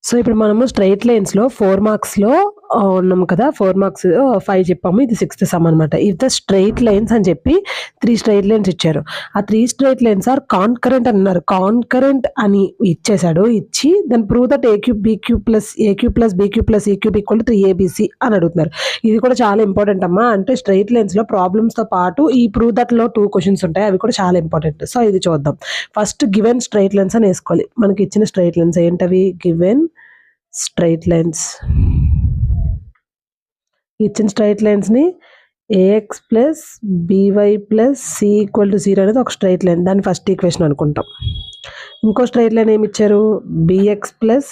So ఇప్పుడు మనము straight లైన్స్‌లో 4 మార్క్స్‌లో ఉన్నాం కదా! 4 మార్క్స్ 5 చెప్పాము. ఇది సిక్స్త్ సమ్ అనమాట. ఇఫ్ ద స్ట్రెయిట్ లైన్స్ అని చెప్పి 3 స్ట్రెయిట్ లైన్స్ ఇచ్చారు. ఆ 3 స్ట్రెయిట్ లైన్స్ ఆర్ కాన్కరెంట్ అన్నారు. కాన్కరెంట్ అని ఇచ్చేసాడు. ఇచ్చి then prove that A cube B cube plus A cube plus B cube plus E cube equal to 3ఏబీసీ అని అడుగుతున్నారు. ఇది కూడా చాలా ఇంపార్టెంట్ అమ్మా. అంటే స్ట్రెయిట్ లైన్స్‌లో ప్రాబ్లమ్స్‌తో పాటు ఈ ప్రూవ్ దట్‌లో 2 క్వెషన్స్ ఉంటాయి. అవి కూడా చాలా ఇంపార్టెంట్. సో ఇది చూద్దాం. ఫస్ట్ గివెన్ స్ట్రెయిట్ లైన్స్ అని ఏసుకోవాలి. మనకి ఇచ్చిన స్ట్రెయిట్ లైన్స్ ఏంటవి? Given straight lines. ఇచ్చిన స్ట్రెయిట్ లైన్స్‌ని a x plus b y plus c equal to 0 అనేది ఒక స్ట్రెయిట్ లైన్. దాన్ని ఫస్ట్ ఈక్వేషన్ అనుకుంటాం. ఇంకో స్ట్రెయిట్ లైన్ ఏమి ఇచ్చారు? B x plus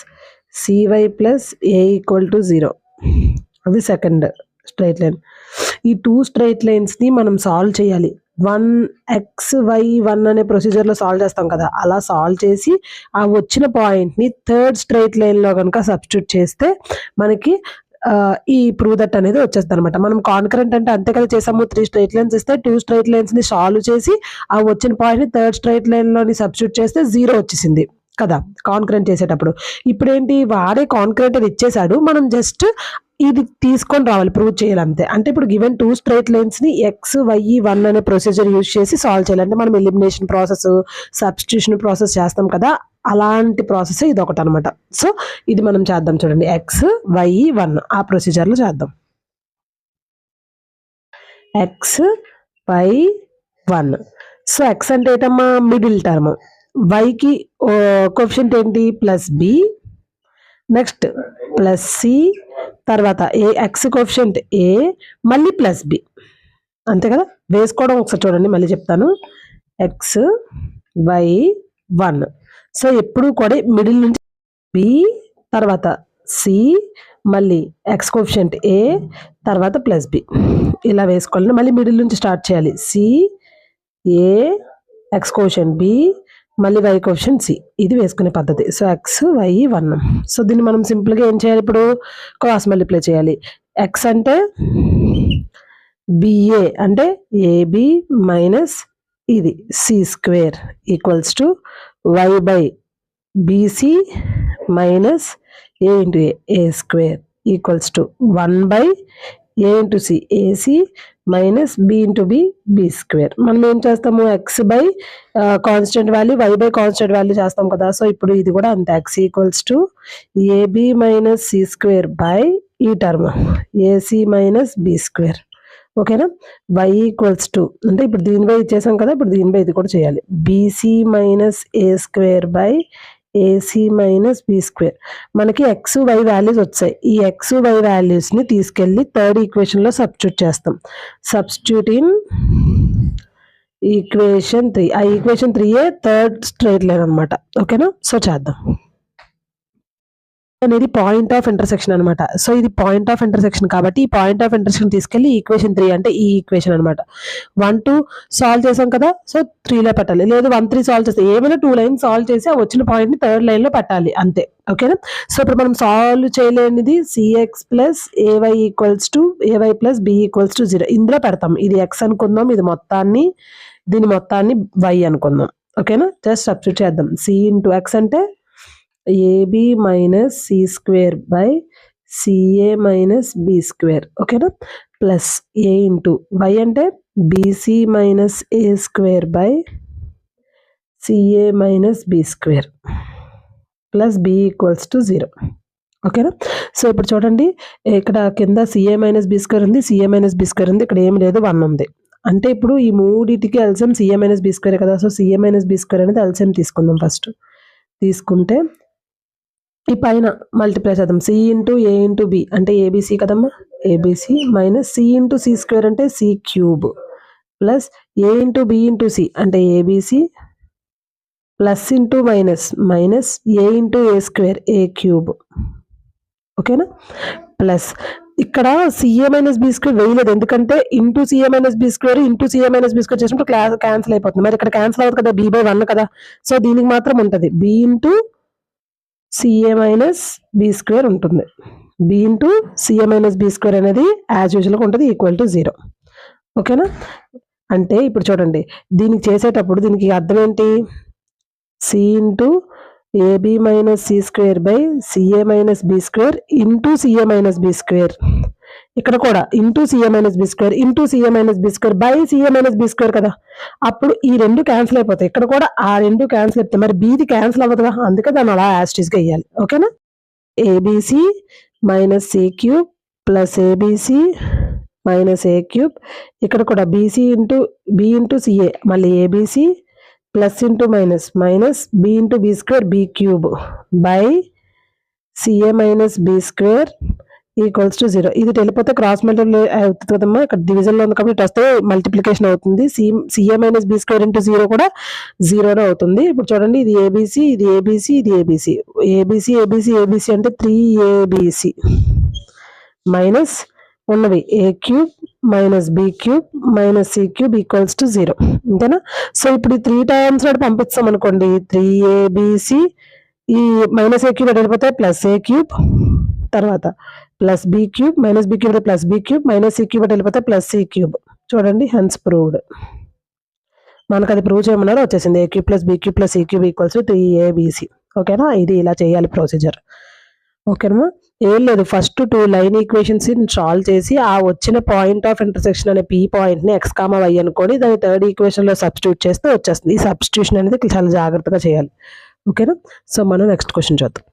c y plus a equal to 0. అది సెకండ్ స్ట్రెయిట్ లైన్. ఈ 2 స్ట్రెయిట్ లైన్స్‌ని మనం సాల్వ్ చేయాలి. 1 అనే ప్రొసీజర్‌లో సాల్వ్ చేస్తాం కదా! అలా సాల్వ్ చేసి ఆ వచ్చిన పాయింట్‌ని థర్డ్ స్ట్రెయిట్ లైన్‌లో గనుక సబ్స్టిట్యూట్ చేస్తే మనకి ఈ ప్రూవ్ దట్ అనేది వచ్చేస్తదనమాట. మనం కాన్కరెంట్ అంటే అంతే కదా చేసాము. 3 స్ట్రెయిట్ లైన్స్ ఇస్తే 2 స్ట్రెయిట్ లైన్స్‌ని సాల్వ్ చేసి ఆ వచ్చిన పాయింట్‌ని థర్డ్ స్ట్రెయిట్ లైన్‌లోని సబ్స్టిట్యూట్ చేస్తే 0 వచ్చేసింది కదా! కాన్కరెంట్ చేసేటప్పుడు. ఇప్పుడేంటి వాడే కాన్కరెంట్ అని ఇచ్చేసాడు. మనం జస్ట్ ఇది తీసుకొని రావాలి, ప్రూవ్ చేయాలి అంతే. అంటే ఇప్పుడు గివెన్ 2 స్ట్రెయిట్ లైన్స్‌ని ఎక్స్, వై, 1 అనే ప్రొసీజర్ యూజ్ చేసి సాల్వ్ చేయాలి. అంటే మనం ఎలిమినేషన్ ప్రాసెస్, సబ్స్టిట్యూషన్ ప్రాసెస్ చేస్తాం కదా! అలాంటి ప్రాసెస్ ఇదొకటనమాట. సో ఇది మనం చేద్దాం చూడండి. ఎక్స్, వై, 1 ఆ ప్రొసీజర్‌లో చేద్దాం. X, why, 1. సో ఎక్స్ అంటే ఏంటమ్మా? Middle term. వైకి కోఎఫిషియంట్ ఏంటి? Plus b, next plus c, తర్వాత ఏ ఎక్స్ కోఎఫిషియంట్ ఏ, మళ్ళీ ప్లస్ బి. అంతే కదా! వేసుకోవడం ఒకసారి చూడండి, మళ్ళీ చెప్తాను. X, why, 1. సో ఎప్పుడు కూడా మిడిల్ నుంచి బి, తర్వాత సి, మళ్ళీ ఎక్స్ కోఎఫిషియంట్ ఏ, తర్వాత ప్లస్ బి ఇలా వేసుకోవాలి. మళ్ళీ మిడిల్ నుంచి స్టార్ట్ చేయాలి. సి, ఏ, ఎక్స్ కోఎఫిషియంట్ బి, మళ్ళీ వై కోఎఫిషియంట్ సి. ఇది వేసుకునే పద్ధతి. So X, why, 1. సో దీన్ని మనం సింపుల్‌గా ఏం చేయాలి? ఇప్పుడు క్రాస్ మల్టిప్లై చేయాలి. ఎక్స్ అంటే బిఏ అంటే ఏబి మైనస్ ఇది C square equals to Y by BC minus A into A square equals to 1 by A into C AC minus B into B square. మనం ఏం చేస్తాము? X by constant value, Y by constant value చేస్తాం కదా! So ఇప్పుడు ఇది కూడా అంతే. X equals to AB minus C square by ఈ term AC minus B square. ఓకేనా? వై ఈక్వల్స్ టు అంటే ఇప్పుడు దీని బై ఇచ్చేసాం కదా! ఇప్పుడు దీని బై ఇది కూడా చేయాలి. BC minus A square by AC minus B square. మనకి ఎక్స్, వై వాల్యూస్ వచ్చాయి. ఈ ఎక్స్, వై వాల్యూస్ని తీసుకెళ్ళి థర్డ్ ఈక్వేషన్లో సబ్స్టిట్యూట్ చేస్తాం. Substitute in equation 3. ఆ ఈక్వేషన్ 3 థర్డ్ స్ట్రెయిట్ లైన్ అనమాట. ఓకేనా? సో చేద్దాం. అనేది పాయింట్ ఆఫ్ ఇంటర్సెక్షన్ అనమాట. సో ఇది పాయింట్ ఆఫ్ ఇంటర్సెక్షన్ కాబట్టి ఈ పాయింట్ ఆఫ్ ఇంటర్సెక్షన్ తీసుకెళ్ళి ఈక్వేషన్ 3 అంటే ఈ ఈక్వేషన్ అనమాట. 1, 2 సాల్వ్ చేసాం కదా! సో 3లో పెట్టాలి. లేదు 1, 3 సాల్వ్ చేస్తే ఏమైనా 2 లైన్స్ సాల్వ్ చేసి ఆ వచ్చిన పాయింట్‌ని థర్డ్ లైన్‌లో పెట్టాలి అంతే. ఓకేనా? సో ఇప్పుడు మనం సాల్వ్ చేయలేనిది c x plus a y equals to a y plus B equals to 0 ఇందులో పెడతాం. ఇది ఎక్స్ అనుకుందాం, ఇది మొత్తాన్ని, దీని మొత్తాన్ని వై అనుకుందాం. ఓకేనా? జస్ట్ సబ్స్టిట్యూట్ చేద్దాం. సి ఇంటూ ఎక్స్ అంటే AB minus C square by CA minus B square. ఓకేనా? ప్లస్ ఏ ఇంటూ వై అంటే BC minus A square by CA minus B square plus B equals to 0. ఓకేనా? So ఇప్పుడు చూడండి, ఇక్కడ కింద CA minus B square ఉంది, CA minus B square ఉంది, ఇక్కడ ఏమి లేదు 1 ఉంది. అంటే ఇప్పుడు ఈ మూడిటికి LCM c a minus B square కదా! So c a minus B square అనేది ఎల్సిఎం తీసుకుందాం. ఫస్ట్ తీసుకుంటే ఈ పైన మల్టిప్లై చేద్దాం. C into a into b అంటే ఏబీసీ కదమ్మా, a b c minus c into c square అంటే సి క్యూబ్ ప్లస్ ఏ ఇంటూ బి ఇంటూ సి అంటే a b c plus into minus A into A square a cube. ఓకేనా? Plus ఇక్కడ c a minus B square వేయలేదు, ఎందుకంటే into CA minus B square చేసినప్పుడు cancel అయిపోతుంది. మరి ఇక్కడ క్యాన్సిల్ అవుతుంది కదా, బి బై 1 కదా! సో దీనికి మాత్రం ఉంటుంది b into CA minus B square ఉంటుంది. B into CA minus B square అనేది యాజ్ యూజువల్గా ఉంటుంది, ఈక్వల్ టు 0. ఓకేనా? అంటే ఇప్పుడు చూడండి, దీనికి చేసేటప్పుడు దీనికి అర్థం ఏంటి? C into AB minus C square by CA minus B square into CA minus B square. ఇక్కడ కూడా into CA minus B square into CA minus B square by CA minus B square కదా. అప్పుడు ఈ రెండు cancel అయిపోతాయి. ఇక్కడ కూడా ఆ రెండు క్యాన్సిల్ అయిపోతాయి. మరి బీది క్యాన్సిల్ అవ్వదుగా, అందుకే దాన్ని అలా యాస్టీస్గా వేయాలి. ఓకేనా. A b c minus c cube plus a b c minus a cube. ఇక్కడ కూడా b c into b into c a మళ్ళీ a b c plus into minus minus B into B square b cube by CA minus B square equals to 0. ఇది వెళ్ళిపోతే cross multiply అవుతుంది కదమ్మా. ఇక్కడ డివిజన్లో ఉంది కాబట్టి ఇటు వస్తే మల్టిప్లికేషన్ అవుతుంది. CA minus B square into 0 కూడా 0 అవుతుంది. ఇప్పుడు చూడండి, ఇది ఏబిసి ఇది ఏబిసి ఇది ఏబిసి ఏబిసి ఏబిసి ఏబిసి అంటే 3ABC మైనస్ ఉన్నవి a cube minus b cube minus c cube equals to 0. అంతేనా. సో ఇప్పుడు ఈ 3 టైమ్స్ నాడు పంపిస్తాం అనుకోండి, 3ABC ఈ మైనస్ ఏ క్యూబ్ వెళ్ళిపోతే ప్లస్ ఏ క్యూబ్, తర్వాత plus b cube minus b cube plus b cube minus c cube వెళ్ళిపోతే ప్లస్ సి క్యూబ్. చూడండి, హెన్స్ ప్రూవ్డ్. మనకు అది ప్రూవ్ చేయమన్నారు, వచ్చేసింది. A cube plus b cube plus c cube equals to 3ABC. ఓకేనా. ఇది ఇలా చేయాలి ప్రొసీజర్. ఓకేనా. ఏం లేదు, ఫస్ట్ 2 లైన్ ఈక్వేషన్స్ సాల్వ్ చేసి ఆ వచ్చిన పాయింట్ ఆఫ్ ఇంటర్సెక్షన్ అనే పీ పాయింట్ని x, y అనుకొని దాన్ని థర్డ్ ఈక్వేషన్లో సబ్స్టిట్యూట్ చేస్తే వచ్చేస్తుంది. ఈ సబ్స్టిట్యూషన్ అనేది చాలా జాగ్రత్తగా చేయాలి. ఓకేనా. సో మనం నెక్స్ట్ క్వశ్చన్ చూద్దాం.